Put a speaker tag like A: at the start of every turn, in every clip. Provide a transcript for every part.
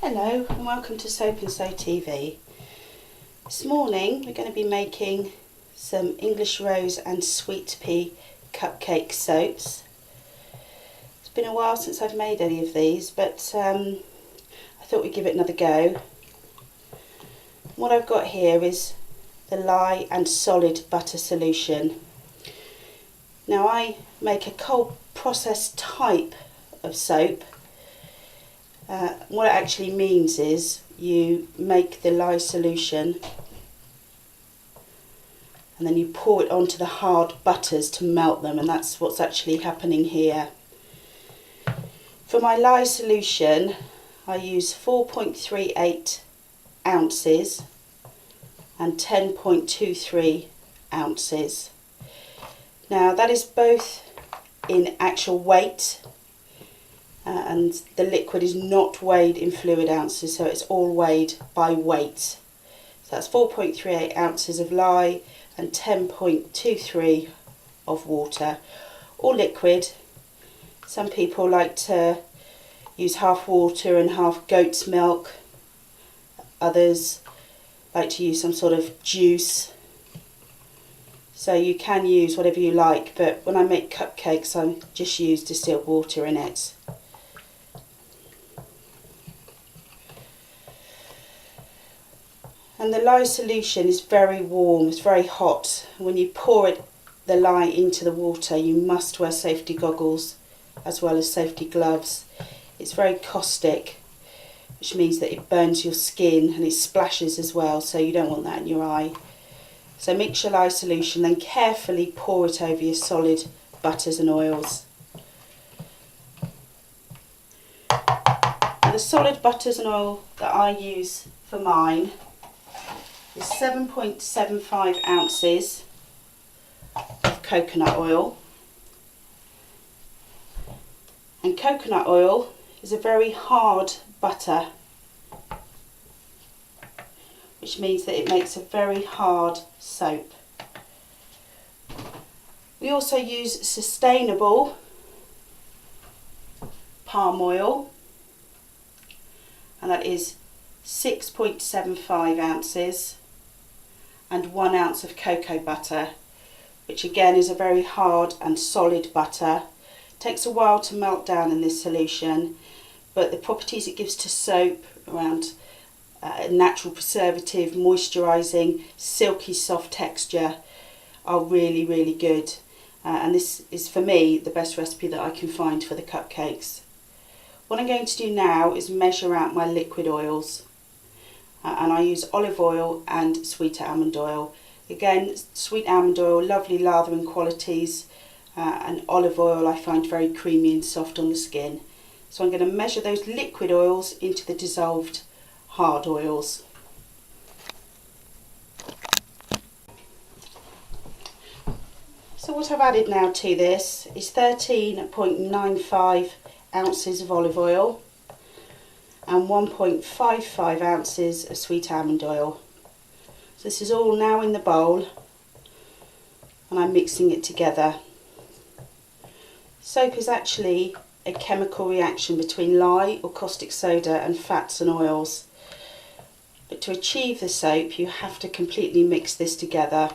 A: Hello and welcome to Soap and So TV. This morning we're going to be making some English rose and sweet pea cupcake soaps. It's been a while since I've made any of these, but I thought we'd give it another go. What I've got here is the lye and solid butter solution. Now I make a cold process type of soap. What it actually means is you make the lye solution and then you pour it onto the hard butters to melt them, and that's what's actually happening here. For my lye solution I use 4.38 ounces and 10.23 ounces. Now that is both in actual weight, and the liquid is not weighed in fluid ounces, so it's all weighed by weight. So that's 4.38 ounces of lye and 10.23 of water, all liquid. Some people like to use half water and half goat's milk. Others like to use some sort of juice. So you can use whatever you like, but when I make cupcakes I just use distilled water in it. And the lye solution is very warm, it's very hot. When you pour the lye into the water, you must wear safety goggles as well as safety gloves. It's very caustic, which means that it burns your skin and it splashes as well, so you don't want that in your eye. So mix your lye solution, then carefully pour it over your solid butters and oils. Now the solid butters and oil that I use for mine is 7.75 ounces of coconut oil. And coconut oil is a very hard butter, which means that it makes a very hard soap. We also use sustainable palm oil, and that is 6.75 ounces, and 1 ounce of cocoa butter, which again is a very hard and solid butter. It takes a while to melt down in this solution, but the properties it gives to soap around natural preservative, moisturising, silky soft texture are really, really good. And this is for me the best recipe that I can find for the cupcakes. What I'm going to do now is measure out my liquid oils. And I use olive oil and sweet almond oil. Again, sweet almond oil, lovely lathering qualities, and olive oil I find very creamy and soft on the skin. So I'm going to measure those liquid oils into the dissolved hard oils. So what I've added now to this is 13.95 ounces of olive oil and 1.55 ounces of sweet almond oil. So this is all now in the bowl and I'm mixing it together. Soap is actually a chemical reaction between lye or caustic soda and fats and oils. But to achieve the soap you have to completely mix this together,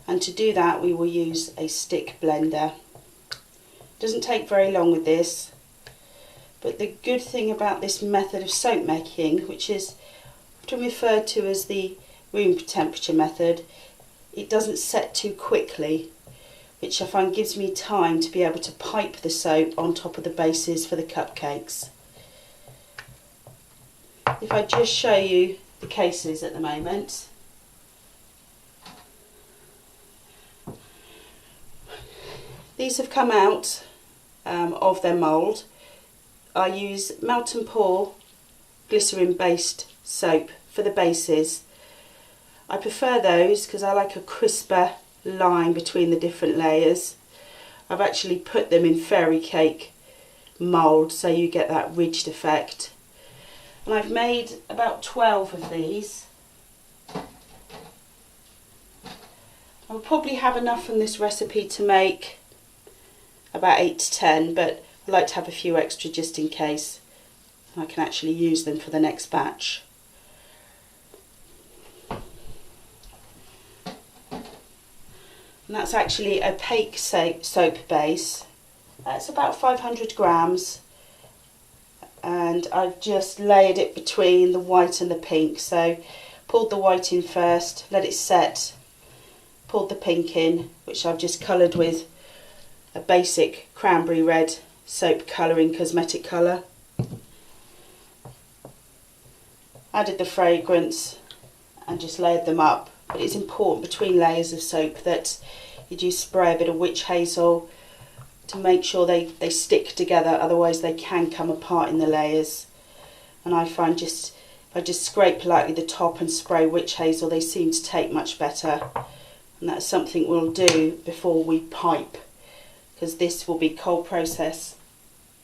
A: and to do that we will use a stick blender. It doesn't take very long with this. But the good thing about this method of soap making, which is often referred to as the room temperature method, it doesn't set too quickly, which I find gives me time to be able to pipe the soap on top of the bases for the cupcakes. If I just show you the cases at the moment. These have come out of their mould. I use melt and pour glycerin based soap for the bases. I prefer those because I like a crisper line between the different layers. I've actually put them in fairy cake mould so you get that ridged effect. And I've made about 12 of these. I'll probably have enough from this recipe to make about 8 to 10, but I like to have a few extra just in case. I can actually use them for the next batch. And that's actually opaque soap base. It's about 500 grams. And I've just layered it between the white and the pink. So poured the white in first, let it set, poured the pink in, which I've just coloured with a basic cranberry red soap colouring cosmetic colour. Added the fragrance and just layered them up. But it's important between layers of soap that you do spray a bit of witch hazel to make sure they stick together, otherwise they can come apart in the layers. And I find if I just scrape lightly the top and spray witch hazel, they seem to take much better. And that's something we'll do before we pipe, because this will be cold process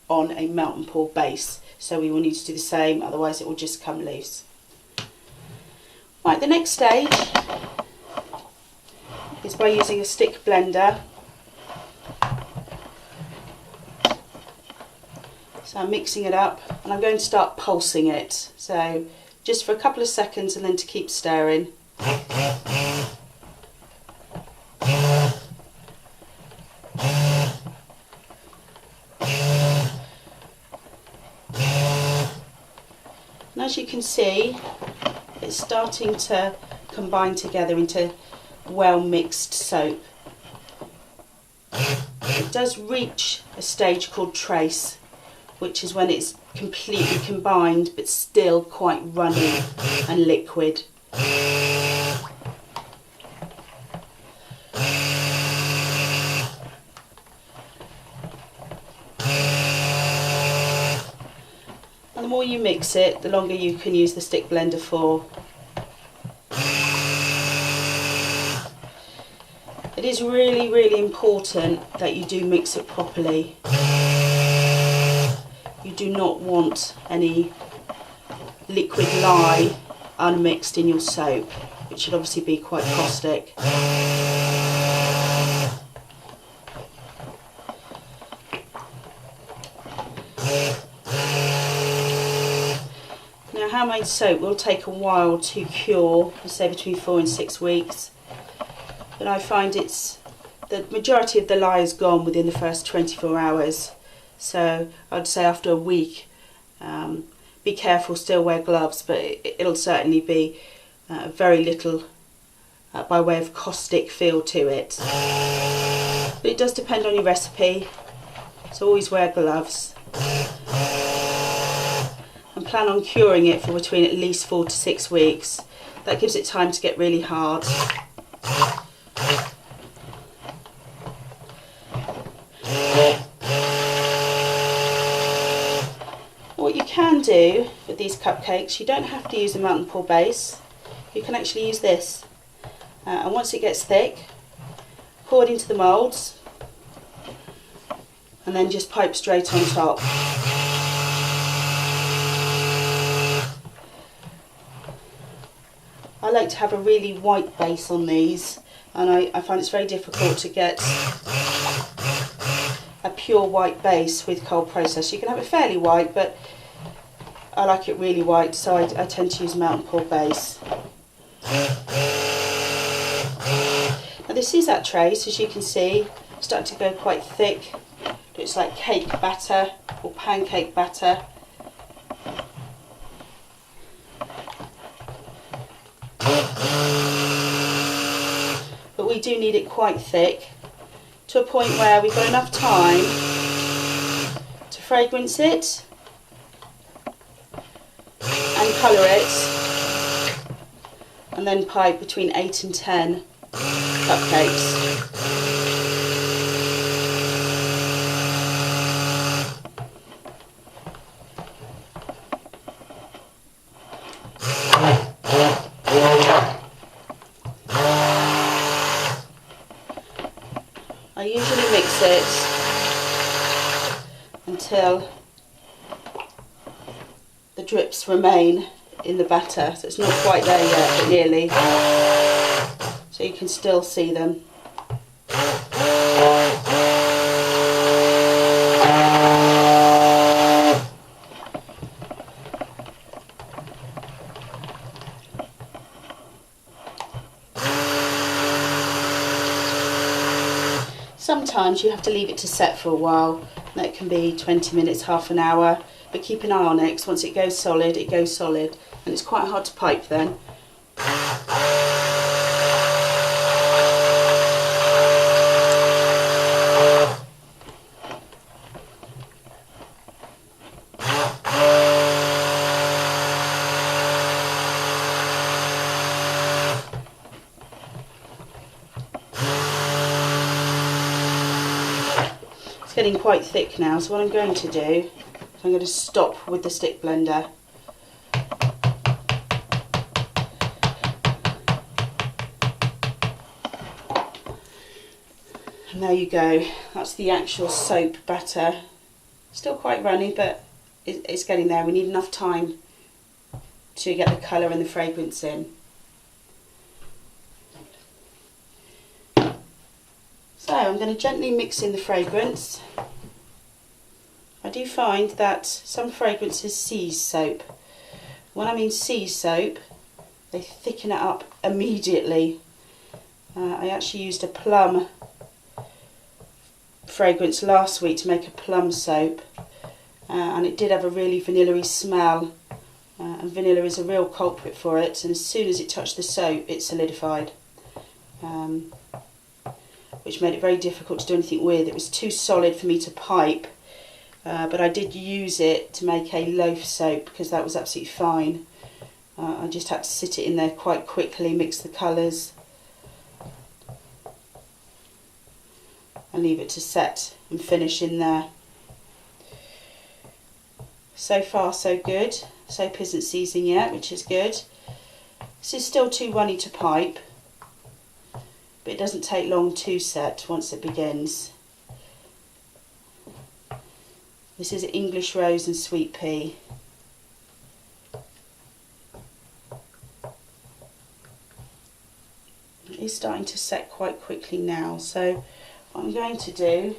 A: on a melt and pour base, so we will need to do the same, otherwise it will just come loose. Right, the next stage is by using a stick blender. So I'm mixing it up and I'm going to start pulsing it, so just for a couple of seconds and then to keep stirring. And as you can see, it's starting to combine together into well mixed soap. It does reach a stage called trace, which is when it's completely combined but still quite runny and liquid. And the more you mix it, the longer you can use the stick blender for. It is really, really important that you do mix it properly. You do not want any liquid lye unmixed in your soap, which should obviously be quite caustic. Now, homemade soap will take a while to cure, say between 4 and 6 weeks. But I find the majority of the lye is gone within the first 24 hours. So I'd say after a week, be careful, still wear gloves, but it'll certainly be very little by way of caustic feel to it. But it does depend on your recipe, so always wear gloves. And plan on curing it for between at least 4 to 6 weeks. That gives it time to get really hard. What you can do with these cupcakes, you don't have to use a melt and pour base. You can actually use this. And once it gets thick, pour it into the moulds and then just pipe straight on top. I like to have a really white base on these, and I find it's very difficult to get a pure white base with cold process. You can have it fairly white, but I like it really white, so I tend to use melt and pour base. Now this is that trace, as you can see, starting to go quite thick. Looks like cake batter or pancake batter. But we do need it quite thick, to a point where we've got enough time to fragrance it and colour it, and then pipe between 8 and 10 cupcakes. I usually mix it until the drips remain in the batter, so it's not quite there yet, but nearly, so you can still see them. sometimes you have to leave it to set for a while. That can be 20 minutes, half an hour, but keep an eye on it, because once it goes solid, and it's quite hard to pipe then. It's getting quite thick now, so what I'm going to do is I'm going to stop with the stick blender. And there you go, that's the actual soap batter. Still quite runny, but it's getting there. We need enough time to get the colour and the fragrance in. So I'm going to gently mix in the fragrance. I do find that some fragrances seize soap. When I mean seize soap, they thicken it up immediately. I actually used a plum fragrance last week to make a plum soap, and it did have a really vanilla-y smell, and vanilla is a real culprit for it, and as soon as it touched the soap it solidified. Which made it very difficult to do anything with. It was too solid for me to pipe, but I did use it to make a loaf soap because that was absolutely fine. I just had to sit it in there quite quickly, mix the colours and leave it to set and finish in there. So far so good. Soap isn't seizing yet, which is good. This is still too runny to pipe, but it doesn't take long to set once it begins. This is English rose and sweet pea. It is starting to set quite quickly now, so what I'm going to do,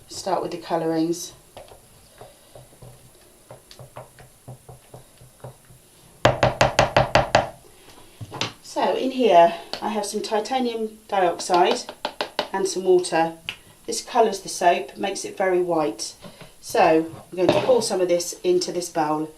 A: start with the colourings. So in here I have some titanium dioxide and some water. This colours the soap, makes it very white. So I'm going to pour some of this into this bowl.